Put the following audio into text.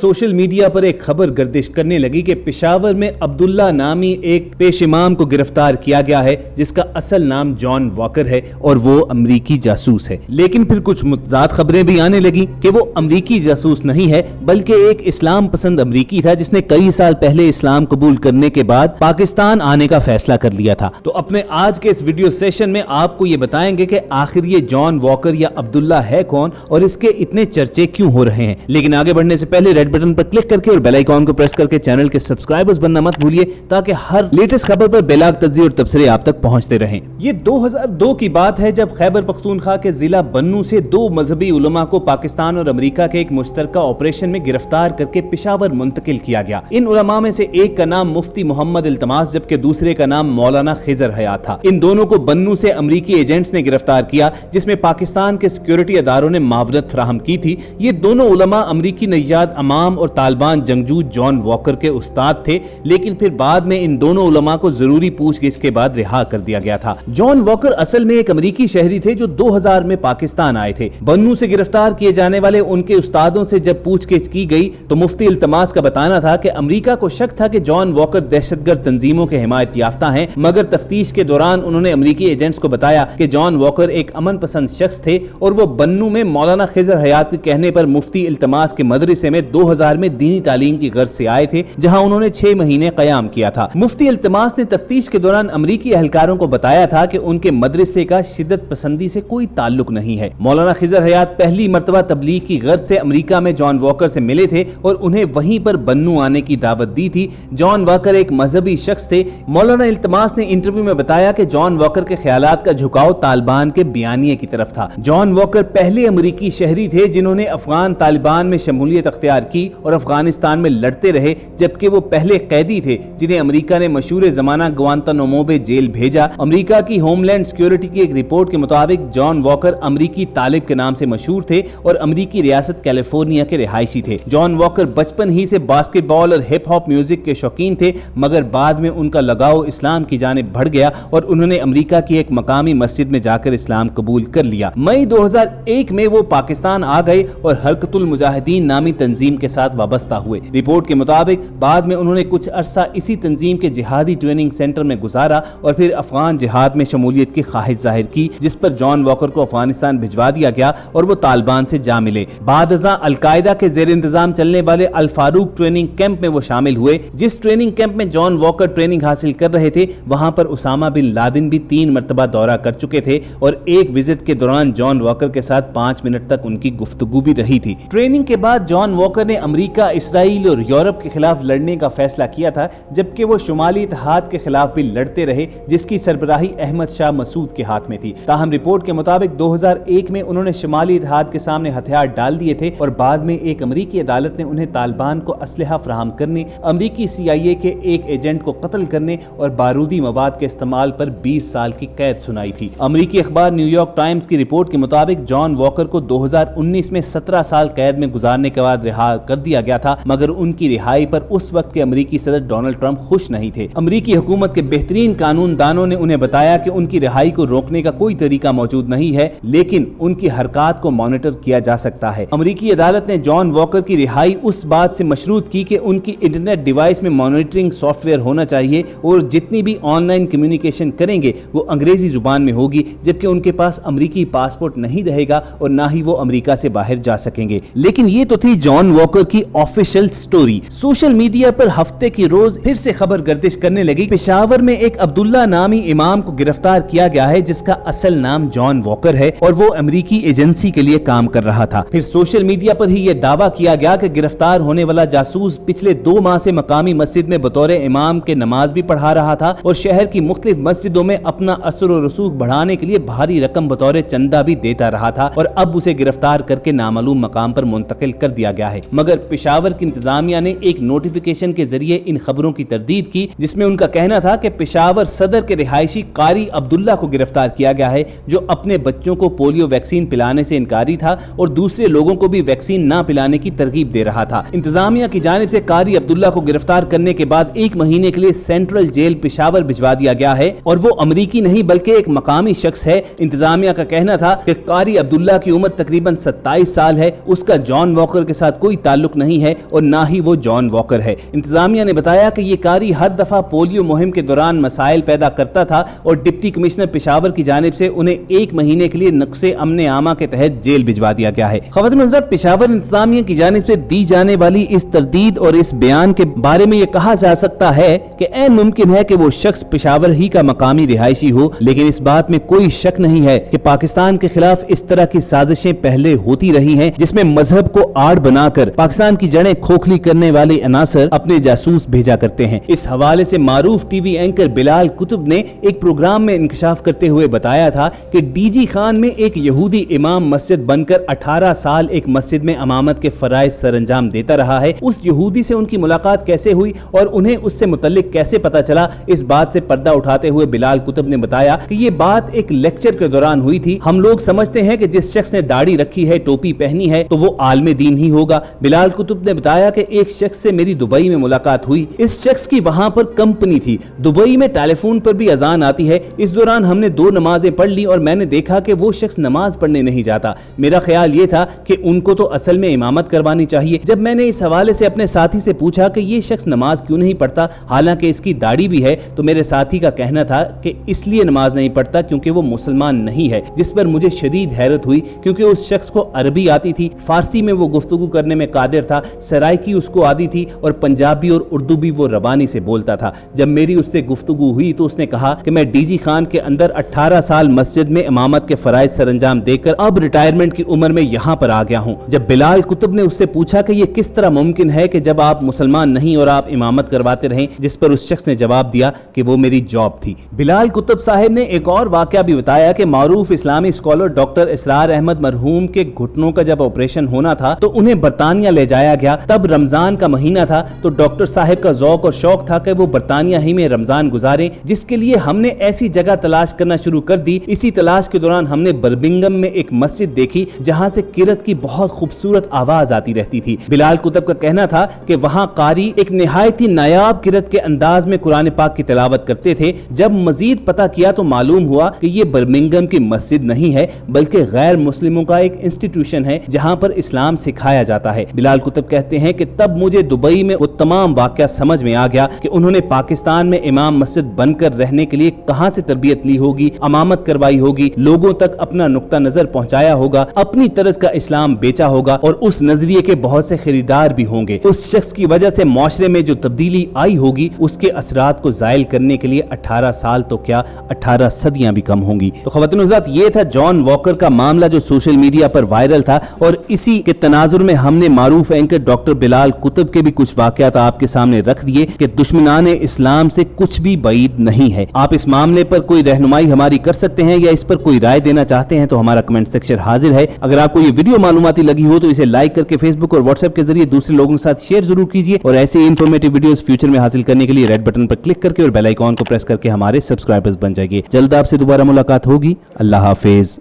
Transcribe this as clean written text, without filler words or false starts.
Social media पर एक खबर गर्दिश करने लगी कि पेशावर में अब्दुल्ला नामी एक पेश इमाम को गिरफ्तार किया गया है जिसका असल नाम जॉन वॉकर है और वो अमरीकी जासूस है। लेकिन फिर कुछ मुतज़ाद खबरें भी आने लगी कि वो अमरीकी जासूस नहीं है बल्कि एक इस्लाम पसंद अमरीकी था जिसने कई साल पहले इस्लाम कबूल करने के बाद पाकिस्तान आने का फैसला कर लिया था। तो अपने आज के इस वीडियो सेशन में आपको ये बताएंगे कि आखिर ये जॉन वॉकर या अब्दुल्ला है कौन और इसके इतने चर्चे क्यों हो रहे हैं। लेकिन आगे बढ़ने से पहले रेड बटन पर क्लिक करके और बेल आइकॉन को प्रेस करके चैनल के सब्सक्राइबर्स बनना मत भूलिए ताकि हर लेटेस्ट खबर पर बेलाग तज्ज़िया और तबसरे आप तक पहुंचते रहें। ये 2002 की बात है जब खैबर पख्तूनख्वा के जिला बन्नू से 2 मजहबी उलमा को पाकिस्तान और अमेरिका के एक मुश्तरका ऑपरेशन में गिरफ्तार करके पेशावर मुंतकिल किया गया। इन उलमा में से एक का नाम मुफ्ती मोहम्मद इल्तमास जबकि दूसरे का नाम मौलाना खिजर हयात था। इन दोनों को बन्नू से अमरीकी एजेंट्स ने गिरफ्तार किया जिसमें पाकिस्तान के सिक्योरिटी अदारों ने मावनत फराहम की थी। ये दोनों उलमा अमरीकी नैयाद अमाम और तालिबान जंगजू जॉन वॉकर के उस्ताद थे, लेकिन फिर बाद में इन दोनों उलमा को जरूरी पूछगिछ के बाद रिहा कर दिया गया था। जॉन वॉकर असल में एक अमरीकी शहरी थे जो 2000 में पाकिस्तान आए थे। बन्नू से गिरफ्तार किए जाने वाले उनके उस्तादों से जब पूछगिछ की गई तो मुफ्ती इल्तमास का बताना था कि अमरीका को शक था कि जॉन वॉकर दहशतगर्द तंजीमों के हिमायत याफ्ता हैं, मगर तफ्तीश के दौरान उन्होंने अमरीकी एजेंट्स को बताया कि जॉन वॉकर एक अमन पसंद शख्स थे और वो बन्नू में मौलाना खिजर हयात के कहने पर मुफ्ती इल्तमास के मदरसे में 2000 में दीनी तालीम की गर्ज से आए थे जहां उन्होंने 6 महीने कयाम किया था। मुफ्ती इल्तमास ने तफ्तीश के दौरान अमरीकी अहलकारों को बताया था कि उनके मदरसे का शिद्दत पसंदी से कोई ताल्लुक नहीं है। मौलाना खिजर हयात पहली मर्तबा तबलीग की गर्ज से अमरीका में जॉन वॉकर से मिले थे और उन्हें वहीं पर बन्नू आने की दावत दी थी। जॉन वॉकर एक मजहबी शख्स थे। मौलाना इल्तमास ने इंटरव्यू में बताया कि जॉन वॉकर के ख्यालात का झुकाव तालिबान के बयानिए की तरफ था। जॉन वॉकर पहले अमरीकी शहरी थे जिन्होंने अफगान तालिबान में शमूलियत अख्तियार की और अफगानिस्तान में लड़ते रहे, जबकि वो पहले कैदी थे जिन्हें अमरीका ने मशहूर जमाना गुआंतानामो बे जेल भेजा। अमरीका की होमलैंड सिक्योरिटी की एक रिपोर्ट के मुताबिक जॉन वॉकर अमरीकी तालिब के नाम से मशहूर थे और अमरीकी रियासत कैलिफोर्निया के रिहायशी थे। जॉन वॉकर बचपन ही से बास्केटबॉल और हिप हॉप म्यूजिक के शौकीन थे, मगर बाद में उनका लगाव इस्लाम की जानिब बढ़ गया और उन्होंने अमरीका की एक मकामी मस्जिद में जाकर इस्लाम कबूल कर लिया। मई 2001 में वो पाकिस्तान आ गए और हरकतुल मुजाहिदीन नामी तंजीम के साथ वाबस्ता हुए। रिपोर्ट के मुताबिक बाद में उन्होंने कुछ अरसा इसी तंजीम के जिहादी ट्रेनिंग सेंटर में गुजारा और फिर अफगान जिहाद में शमूलियत की ख्वाहिश जाहिर की, जिस पर जॉन वॉकर को अफगानिस्तान भिजवा दिया गया और वो तालिबान से जा मिले। बाद अल-कायदा के जेर इंतजाम चलने वाले अल फारूक ट्रेनिंग कैंप में वो शामिल हुए। जिस ट्रेनिंग कैंप में जॉन वॉकर ट्रेनिंग हासिल कर रहे थे वहां पर उसामा बिन लादेन भी 3 मरतबा दौरा कर चुके थे और एक विजिट के दौरान जॉन वॉकर के साथ 5 मिनट तक उनकी गुफ्तगू भी रही थी। ट्रेनिंग के बाद जॉन वॉकर ने अमेरिका, इसराइल और यूरोप के खिलाफ लड़ने का फैसला किया था, जबकि वो शुमाली इत्तेहाद के खिलाफ भी लड़ते रहे जिसकी सरबराही अहमद शाह मसूद के हाथ में थी। ताहम रिपोर्ट के मुताबिक 2001 में उन्होंने शुमाली इत्तेहाद के सामने हथियार डाल दिए थे और बाद में एक अमरीकी अदालत ने उन्हें तालिबान को असलहा फराहम करने, अमरीकी CIA के एक एजेंट को कत्ल करने और बारूदी मवाद के इस्तेमाल पर 20 साल की कैद सुनाई थी। अमरीकी अखबार न्यूयॉर्क टाइम्स की रिपोर्ट के मुताबिक जॉन वॉकर को 2019 में 17 साल कैद में गुजारने के बाद रिहा कर दिया गया था, मगर उनकी रिहाई पर उस वक्त के अमरीकी सदर डोनाल्ड ट्रंप खुश नहीं थे। अमरीकी हुकूमत के बेहतरीन कानून दानों ने उन्हें बताया कि उनकी रिहाई को रोकने का कोई तरीका मौजूद नहीं है, लेकिन उनकी हरकत को मॉनिटर किया जा सकता है। अमरीकी अदालत ने जॉन वॉकर की रिहाई उस बात से मशरूत की कि उनकी इंटरनेट डिवाइस में मॉनिटरिंग सॉफ्टवेयर होना चाहिए और जितनी भी ऑनलाइन कम्युनिकेशन करेंगे वो अंग्रेजी जुबान में होगी, जबकि उनके पास अमरीकी पासपोर्ट नहीं रहेगा और ना ही वो अमरीका से बाहर जा सकेंगे। लेकिन ये तो थी जॉन वॉकर की ऑफिशियल स्टोरी। सोशल मीडिया पर हफ्ते की रोज फिर से खबर गर्दिश करने लगी। पेशावर में एक अब्दुल्ला नामी इमाम को गिरफ्तार किया गया है जिसका असल नाम जॉन वॉकर है और वो अमरीकी एजेंसी के लिए काम कर रहा था। फिर सोशल मीडिया पर ही ये दावा किया गया कि गिरफ्तार होने वाला जासूस पिछले 2 माह से मकामी मस्जिद में बतौर इमाम के नमाज भी पढ़ा रहा था और शहर की मुख्तलिफ मस्जिदों में अपना असर और रसूख बढ़ाने के लिए भारी रकम बतौर चंदा भी देता रहा था और अब उसे गिरफ्तार करके नामालूम मकाम पर मुंतकिल कर दिया गया है। मगर पेशावर की इंतजामिया ने एक नोटिफिकेशन के जरिए इन खबरों की तरदीद की जिसमें उनका कहना था कि पेशावर सदर के रिहायशी कारी अब्दुल्ला को गिरफ्तार किया गया है जो अपने बच्चों को पोलियो वैक्सीन पिलाने से इनकारी था और दूसरे लोगों को भी वैक्सीन ना पिलाने की तरगीब दे रहा था। इंतजामिया की जानिब से कारी अब्दुल्ला को गिरफ्तार करने के बाद 1 महीने के लिए सेंट्रल जेल पेशावर भिजवा दिया गया है और वो अमरीकी नहीं बल्कि एक मकामी शख्स है। इंतजामिया का कहना था कि कारी अब्दुल्ला की उम्र तकरीबन 27 साल है, उसका जॉन वॉकर के साथ कोई ताल्लुक नहीं है और ना ही वो जॉन वॉकर है। इंतजामिया ने बताया कि ये कारी हर दफा पोलियो मुहिम के दौरान मसाइल पैदा करता था और डिप्टी कमिश्नर पेशावर की जानिब से उन्हें 1 महीने के लिए नक्शे अमने आमा के तहत जेल भिजवा दिया गया है। ख़वातीन व हज़रात, पेशावर इंतजामिया की जानिब से दी जाने वाली इस तरदीद और इस बयान के बारे में ये कहा जा सकता है कि ऐन मुमकिन है कि वो शख्स पेशावर ही का मकामी रिहायशी हो, लेकिन इस बात में कोई शक नहीं है कि पाकिस्तान के खिलाफ इस तरह की साजिशें पहले होती रही हैं, जिसमें मजहब को आड़ बनाकर पाकिस्तान की जड़ें खोखली करने वाले अनासर अपने जासूस भेजा करते हैं। इस हवाले से मारूफ टीवी एंकर बिलाल कुतुब ने एक प्रोग्राम में इंकशाफ करते हुए बताया था कि डीजी खान में एक यहूदी इमाम मस्जिद बनकर 18 साल एक मस्जिद में इमामत के फराइज सरंजाम देता रहा है। उस यहूदी से उनकी मुलाकात कैसे हुई और उन्हें उससे मुतल्लिक कैसे पता चला, इस बात से पर्दा उठाते हुए बिलाल कुतुब ने बताया कि ये बात एक लेक्चर के दौरान हुई थी। हम लोग समझते हैं कि जिस शख्स ने दाढ़ी रखी है, टोपी पहनी है, तो वो आलमे दीन ही होगा। बिलाल कुतुब ने बताया कि एक शख्स से मेरी दुबई में मुलाकात हुई। इस शख्स की वहां पर कंपनी थी। दुबई में टेलीफोन पर भी अजान आती है। इस दौरान हमने 2 नमाजें पढ़ ली और मैंने देखा कि वो शख्स नमाज पढ़ने नहीं जाता। मेरा ख्याल ये था कि उनको तो असल में इमामत करवानी चाहिए। जब मैंने इस हवाले से अपने साथी से पूछा कि ये शख्स नमाज क्यों नहीं पढ़ता, हालांकि इसकी दाढ़ी भी है, तो मेरे साथी का कहना था कि इसलिए नमाज नहीं पढ़ता क्योंकि वो मुसलमान नहीं है। जिस पर मुझे शदीद हैरत हुई क्योंकि उस शख्स को अरबी आती थी, फारसी में वो गुफ्तगू करने में कादिर था, सराइकी उसको आती थी और पंजाबी और उर्दू भी वो रवानी से बोलता था। जब मेरी उससे गुफ्तगू हुई तो उसने कहा कि मैं डीजी खान के अंदर 18 साल मस्जिद में इमामत के फराइज सरंजाम देकर अब रिटायरमेंट की उम्र में यहाँ पर आ गया हूँ। जब बिलाल कुतुब ने उससे पूछा कि ये किस तरह मुमकिन है कि जब आप मुसलमान नहीं और आप इमामत करवाते रहें, जिस पर उस शख्स ने जवाब दिया कि वो मेरी जॉब थी। बिलाल कुतुब साहब ने एक और वाकया भी बताया कि मारूफ इस्लामी स्कॉलर डॉक्टर इसरार अहमद मरहूम के घुटनों का जब ऑपरेशन होना था तो उन्हें बरतानिया ले जाया गया। तब रमजान का महीना था तो डॉक्टर साहब का ज़ौक और शौक था कि वो बरतानिया ही में रमजान गुजारें, जिसके लिए हमने ऐसी जगह तलाश करना शुरू कर दी। इसी तलाश के दौरान हमने बर्मिंघम में एक मस्जिद देखी जहां से किरत की बहुत खूबसूरत आवाज आती रहती थी। बिलाल कुतुब का कहना था कि वहां कारी एक निहायत ही नायाब किरत के अंदाज में कुरान पाक की तिलावत करते थे। जब मजीद पता किया तो मालूम हुआ कि ये बर्मिंघम की मस्जिद नहीं है बल्कि गैर मुस्लिमों का एक इंस्टीट्यूशन है जहां पर इस्लाम सिखाया जाता है। बिलाल कुतुब कहते हैं कि तब मुझे दुबई में वो तमाम वाकया समझ में आ गया कि उन्होंने पाकिस्तान में इमाम मस्जिद बनकर रहने के लिए कहां से तरबियत ली होगी, अमामत करवाई होगी, लोगों तक अपना नुक्ता नजर पहुंचाया होगा, अपनी तरज का इस्लाम बेचा होगा और उस नजरिए के बहुत से खरीदार भी होंगे। उस शख्स की वजह से माशरे में जो तब्दीली आई होगी उसके असरात को जायल करने के लिए 18 साल तो क्या 18 सदियां भी कम होंगी। तो ख़वातीन व हज़रात, ये था जॉन वॉकर का मामला जो सोशल मीडिया पर वायरल था और इसी के तनाजुर में हमने मारूफ एंकर डॉक्टर बिलाल कुतुब के भी कुछ वाकयात आपके सामने रख दिए कि दुश्मनान इस्लाम से कुछ भी बईद नहीं है। आप इस मामले पर कोई रहनुमाई हमारी कर सकते हैं या इस पर कोई राय देना चाहते हैं तो हमारा कमेंट सेक्शन हाजिर है। अगर आपको ये वीडियो मालूमाती लगी हो तो इसे लाइक करके फेसबुक और व्हाट्सएप के जरिए दूसरे लोगों के साथ शेयर जरूर कीजिए और ऐसे इन्फॉर्मेटिव वीडियोस फ्यूचर में हासिल करने के लिए रेड बटन पर क्लिक करके और बेल आइकॉन को प्रेस करके हमारे सब्सक्राइबर्स बन जाइए। जल्द आपसे दोबारा मुलाकात होगी। अल्लाह हाफिज।